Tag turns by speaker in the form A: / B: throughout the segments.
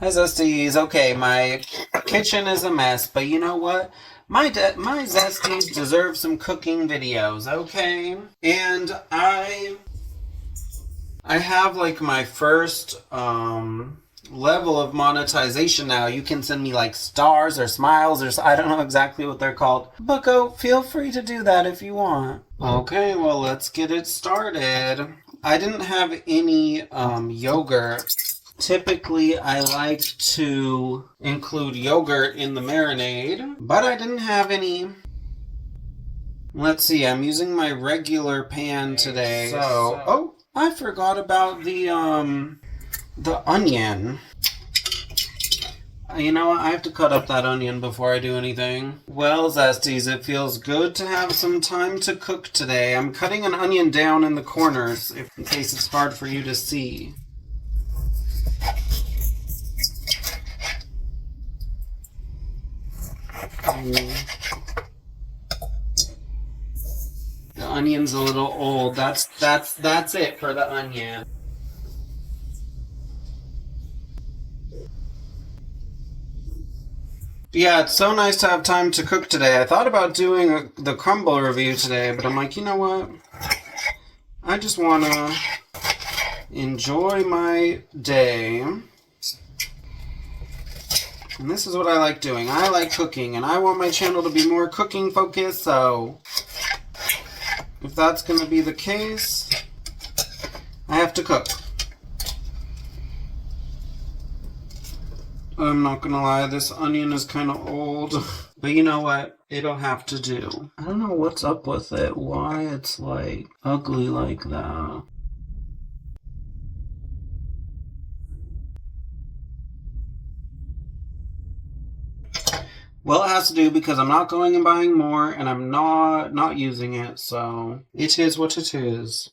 A: Hi, Zesties. Okay, my kitchen is a mess, but you know what? My Zesties deserve some cooking videos, okay? And I have like my first level of monetization now. You can send me like stars or smiles or I don't know exactly what they're called, but go feel free to do that if you want. Okay, well, let's get it started. I didn't have any yogurt. Typically, I like to include yogurt in the marinade, but I didn't have any. Let's see, I'm using my regular pan today. Oh, I forgot about the onion. You know what? I have to cut up that onion before I do anything. Well, Zesties, it feels good to have some time to cook today. I'm cutting an onion down in the corners in case it's hard for you to see. The onion's a little old. That's it for the onion. Yeah, it's so nice to have time to cook today. I thought about doing the crumble review today, but I'm like, you know what? I just want to enjoy my day. And this is what I like doing. I like cooking, and I want my channel to be more cooking focused, so if that's going to be the case, I have to cook. I'm not going to lie, this onion is kind of old, but you know what? It'll have to do. I don't know what's up with it, why it's like ugly like that. Well, it has to do because I'm not going and buying more, and I'm not using it, so it is what it is.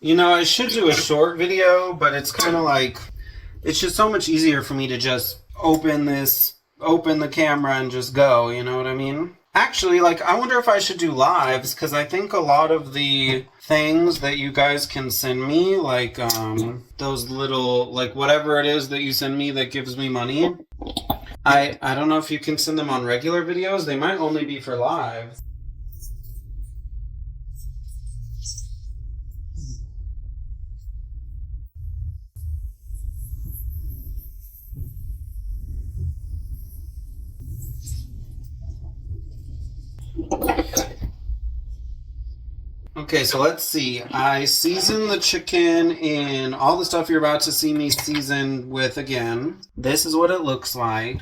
A: You know, I should do a short video, but it's kind of like, it's just so much easier for me to just open the camera and just go, you know what I mean? Actually, like, I wonder if I should do lives, because I think a lot of the things that you guys can send me, like, those little, like, whatever it is that you send me that gives me money, I don't know if you can send them on regular videos. They might only be for live. Okay, so let's see. I seasoned the chicken in all the stuff you're about to see me season with again. This is what it looks like.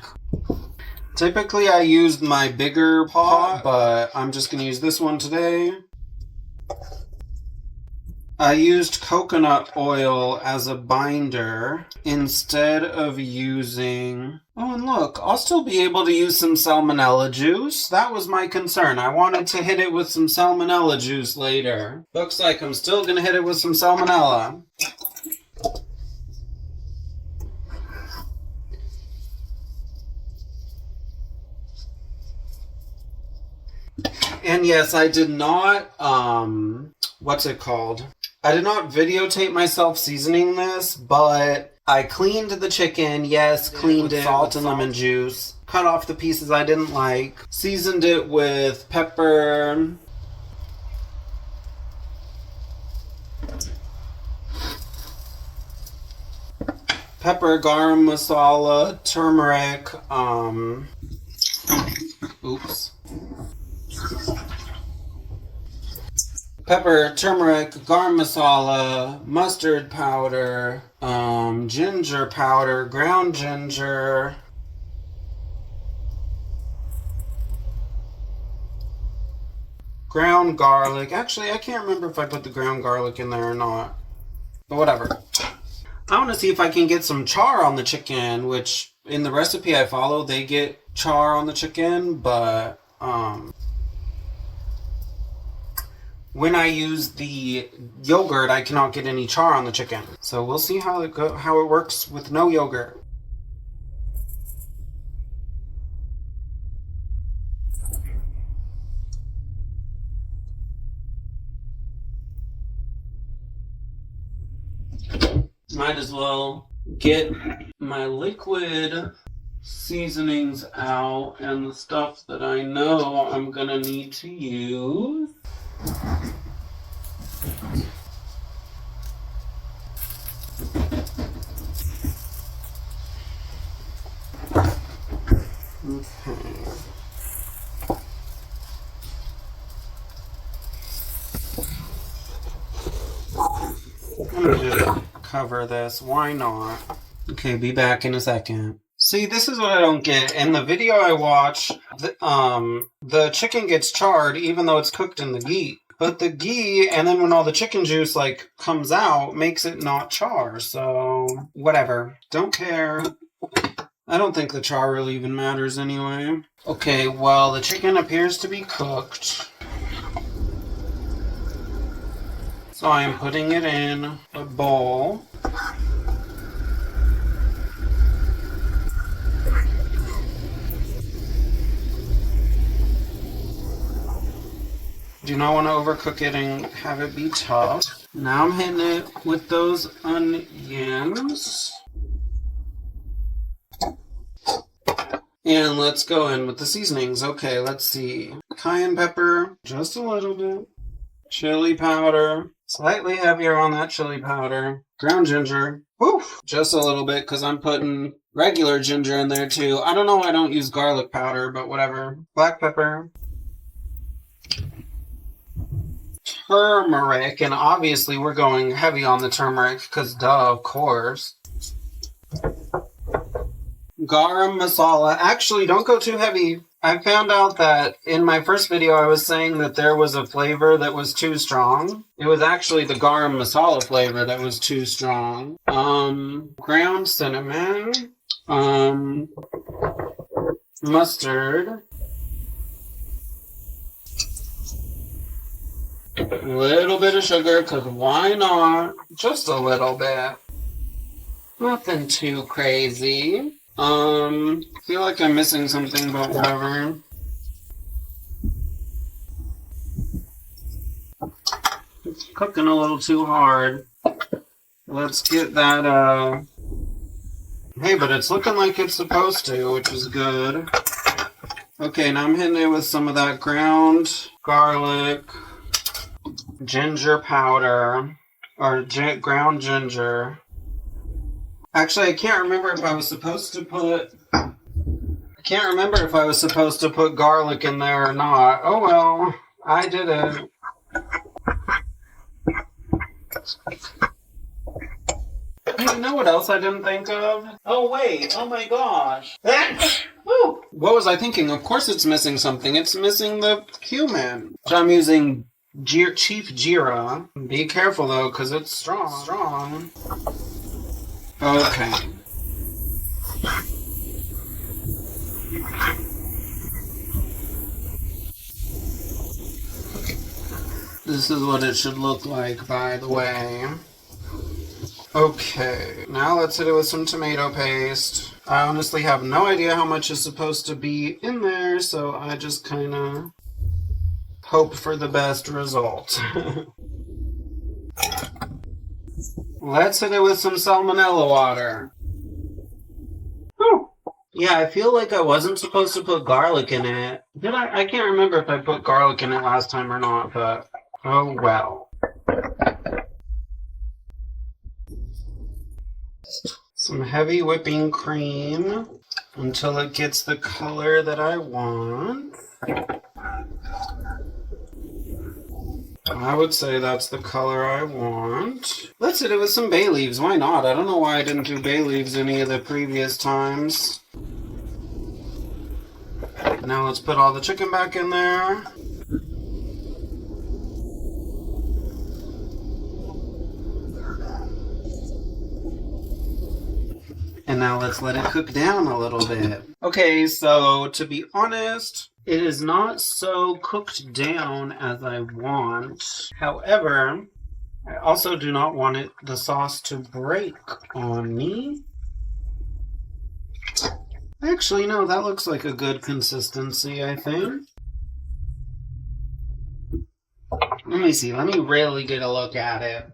A: Typically, I used my bigger pot, but I'm just going to use this one today. I used coconut oil as a binder instead of using... Oh, and look, I'll still be able to use some salmonella juice. That was my concern. I wanted to hit it with some salmonella juice later. Looks like I'm still going to hit it with some salmonella. And yes, I did not, what's it called? I did not videotape myself seasoning this, but I cleaned the chicken, yes, cleaned it, salt and lemon juice, cut off the pieces I didn't like, seasoned it with pepper, garam masala, turmeric, pepper, turmeric, garam masala, mustard powder, ginger powder, ground ginger, ground garlic. Actually, I can't remember if I put the ground garlic in there or not, but whatever. I want to see if I can get some char on the chicken, which in the recipe I follow, they get char on the chicken, but when I use the yogurt, I cannot get any char on the chicken. So we'll see how it works with no yogurt. Might as well get my liquid seasonings out and the stuff that I know I'm gonna need to use. Okay. I'm gonna just cover this. Why not? Okay, be back in a second. See, this is what I don't get. In the video I watch, the chicken gets charred even though it's cooked in the ghee. But the ghee, and then when all the chicken juice comes out, makes it not char. So whatever. Don't care. I don't think the char really even matters anyway. Okay, well, the chicken appears to be cooked. So I am putting it in a bowl. Do not want to overcook it and have it be tough. Now I'm hitting it with those onions. And let's go in with the seasonings. Okay, let's see. Cayenne pepper, just a little bit. Chili powder, slightly heavier on that chili powder. Ground ginger, just a little bit because I'm putting regular ginger in there too. I don't know why I don't use garlic powder, but whatever. Black pepper. Turmeric, and obviously we're going heavy on the turmeric because duh, of course. Garam masala. Actually, don't go too heavy. I found out that in my first video I was saying that there was a flavor that was too strong. It was actually the garam masala flavor that was too strong. Ground cinnamon. Mustard. A little bit of sugar, because why not? Just a little bit. Nothing too crazy. Feel like I'm missing something, but whatever. It's cooking a little too hard. Let's get that, Hey, but it's looking like it's supposed to, which is good. Okay, now I'm hitting it with some of that ground garlic, ginger powder, or ground ginger. Actually, I can't remember if I was supposed to put garlic in there or not. Oh well, I did it. You know what else I didn't think of? Oh wait, oh my gosh. What was I thinking? Of course it's missing something. It's missing the cumin. So I'm using Chief Jira. Be careful though, because it's strong. Okay. This is what it should look like, by the way. Okay, now let's hit it with some tomato paste. I honestly have no idea how much is supposed to be in there, so I just kind of hope for the best result. Let's hit it with some salmonella water. Whew. Yeah, I feel like I wasn't supposed to put garlic in it. Did I? I can't remember if I put garlic in it last time or not, but oh well. Some heavy whipping cream until it gets the color that I want. I would say that's the color I want. Let's hit it with some bay leaves. Why not? I don't know why I didn't do bay leaves any of the previous times. Now let's put all the chicken back in there. And now let's let it cook down a little bit. Okay, so to be honest, It is not so cooked down as I want. However, I also do not want the sauce to break on me. Actually, no, that looks like a good consistency, I think. Let me see. Let me really get a look at it.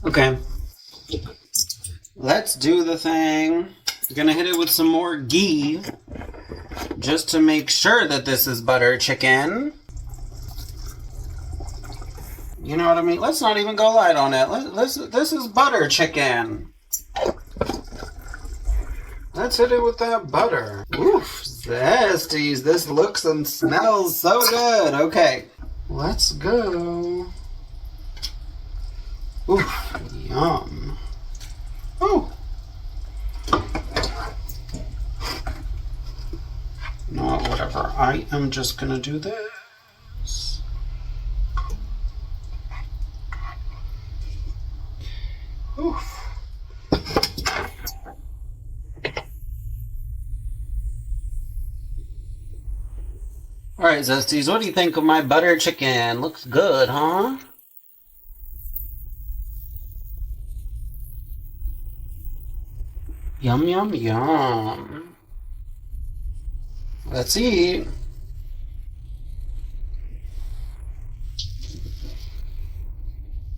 A: Okay. Let's do the thing. I'm gonna hit it with some more ghee just to make sure that this is butter chicken. You know what I mean? Let's not even go light on it. This is butter chicken. Let's hit it with that butter. Oof, zesties. This looks and smells so good. Okay, let's go. Oof, yum. Oh. No, whatever. I am just gonna do this. Oof. Alright, Zesties, what do you think of my butter chicken? Looks good, huh? Yum, yum, yum. Let's eat.